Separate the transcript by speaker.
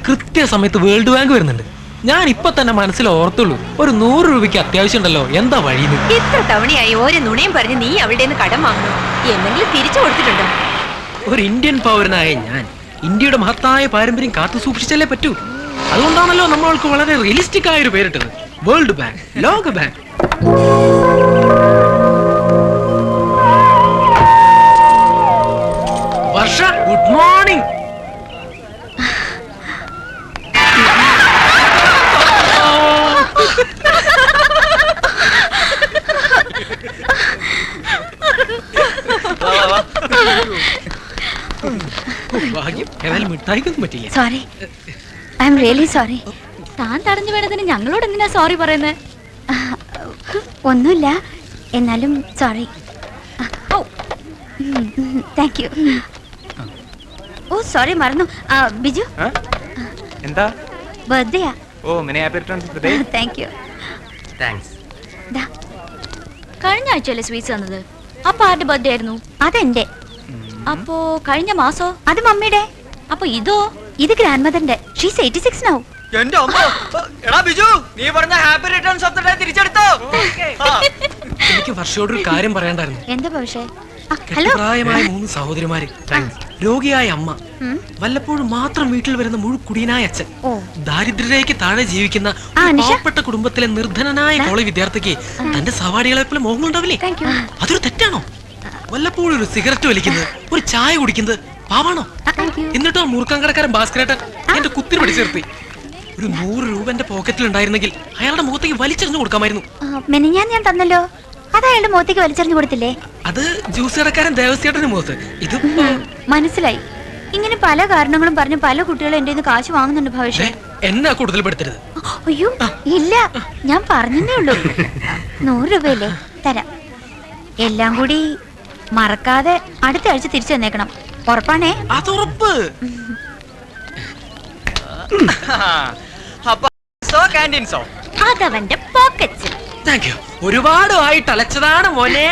Speaker 1: കൃത്യ സമയത്ത് world bank വരുന്നുണ്ട്. ഞാൻ ഇപ്പൊ തന്നെ മനസ്സിൽ ഓർത്തുള്ളൂ, ഒരു 100 രൂപയ്ക്ക് അത്യാവശ്യം ഉണ്ടല്ലോ, എന്താ വഴിന്ന്.
Speaker 2: ഇത്ര തവണയായി ഓരോ നുണയും പറഞ്ഞ് നീ അവളുടെ കടം വാങ്ങുന്നു. എന്തെങ്കിലും തിരിച്ചു കൊടുത്തിട്ടുണ്ടോ?
Speaker 1: ഒരു ഇന്ത്യൻ പൗരനായ ഞാൻ ഇന്ത്യയുടെ മഹത്തായ പാരമ്പര്യം കാത്തു സൂക്ഷിച്ചല്ലേ പറ്റൂ. അതുകൊണ്ടാണല്ലോ നമ്മൾക്ക് വളരെ റിയലിസ്റ്റിക് ആയ ഒരു പേരിട്ടത്, വേൾഡ് ബാങ്ക്, ലോക bank. Varsha, good morning.
Speaker 3: Sorry, I'm really sorry. താൻ തടഞ്ഞു വേണതിന് ഞങ്ങളോട് എന്തിനാ സോറി പറയുന്നത്? ഒന്നുമില്ല, എന്നാലും sorry. Thank you. Oh sorry, മറന്നു. ബിജു,
Speaker 4: എന്താ
Speaker 3: ബർത്ത്ഡേയാ?
Speaker 4: Oh many happy returns of the day.
Speaker 3: Thank you.
Speaker 1: Thanks.
Speaker 3: കഴിഞ്ഞ ആഴ്ചയല്ലേ സ്വീറ്റ്സ് തന്നത്? അപ്പൊ ആരുടെ ബർത്ത്ഡേ ആയിരുന്നു? അതെന്റെ. അപ്പോ കഴിഞ്ഞ മാസോ? അത് മമ്മിയുടെ. അപ്പൊ ഇതോ? ഇത് ഗ്രാൻഡ് മദറിന്റെ. She's 86 now.
Speaker 4: എന്റെ അമ്മ. എടാ ബിജു, നീ പറഞ്ഞ happy returns of the day തിരിച്ചെടുത്തോ?
Speaker 1: എനിക്ക് വർഷയോട് ഒരു കാര്യം പറയണ്ടായിരുന്നു.
Speaker 3: എന്താ പക്ഷേ? ഹലോ.
Speaker 1: പ്രായമായ 3 സഹോദരിമാര്, രോഗിയായ അമ്മ, വല്ലപ്പോഴും മാത്രം വീട്ടിൽ വരുന്ന മുഴുക്കുടിയനായ അച്ഛൻ, ദാരിദ്ര്യരേഖയ്ക്ക് താഴെ ജീവിക്കുന്ന പാവപ്പെട്ട കുടുംബത്തിലെ നിർധനനായ കോളേജ് വിദ്യാർത്ഥിക്ക് തന്റെ സവാടികളെ പോലെ മോഹങ്ങളുണ്ടാവില്ലേ? അതൊരു തെറ്റാണോ? വല്ലപ്പോഴും ഒരു സിഗരറ്റ് വലിക്കുന്നത്, ഒരു ചായ കുടിക്കുന്നത് പാവാണോ? എന്നിട്ടോ മൂർഖം കടക്കാരൻ ഭാസ്കരേട്ടൻ എന്റെ കുത്തിരി പിടിച്ചു നിർത്തി. ഒരു 100 രൂപ എന്റെ പോക്കറ്റിൽ ഉണ്ടായിരുന്നെങ്കിൽ അയാളുടെ മുഖത്തേക്ക് വലിച്ചെറിഞ്ഞു കൊടുക്കാമായിരുന്നു.
Speaker 3: ഞാൻ തന്നല്ലോ, അത് അയാളുടെ മുഖത്തേക്ക് വലിച്ചെറിഞ്ഞു കൊടുത്തില്ലേ?
Speaker 1: അത് ജ്യൂസ് കടക്കാരൻ ദേവസ്യേട്ടന്റെ മുഖത്ത്. ഇത്
Speaker 3: മനസ്സിലായി. ഇങ്ങനെ പല കാരണങ്ങളും പറഞ്ഞ് പല കുട്ടികളും എന്റെ കാശ് വാങ്ങുന്നുണ്ട് ഭവിഷ്യ.
Speaker 1: എന്നെ കൂടുതൽ പെടുത്തരുത്.
Speaker 3: അയ്യോ ഇല്ല, ഞാൻ പറഞ്ഞേ ഉള്ളൂ. 100 രൂപയല്ലേ, തരാം. എല്ലാം കൂടി മറക്കാതെ അടുത്ത ആഴ്ച തിരിച്ചു തന്നേക്കണം. ഉറപ്പാണേ?
Speaker 1: അതുറപ്പ്.
Speaker 3: അതവന്റെ പോക്കറ്റ്സിൽ.
Speaker 1: Thank you. ഒരുപാട് ആയിട്ട് അലച്ചതാണ് മോനെ.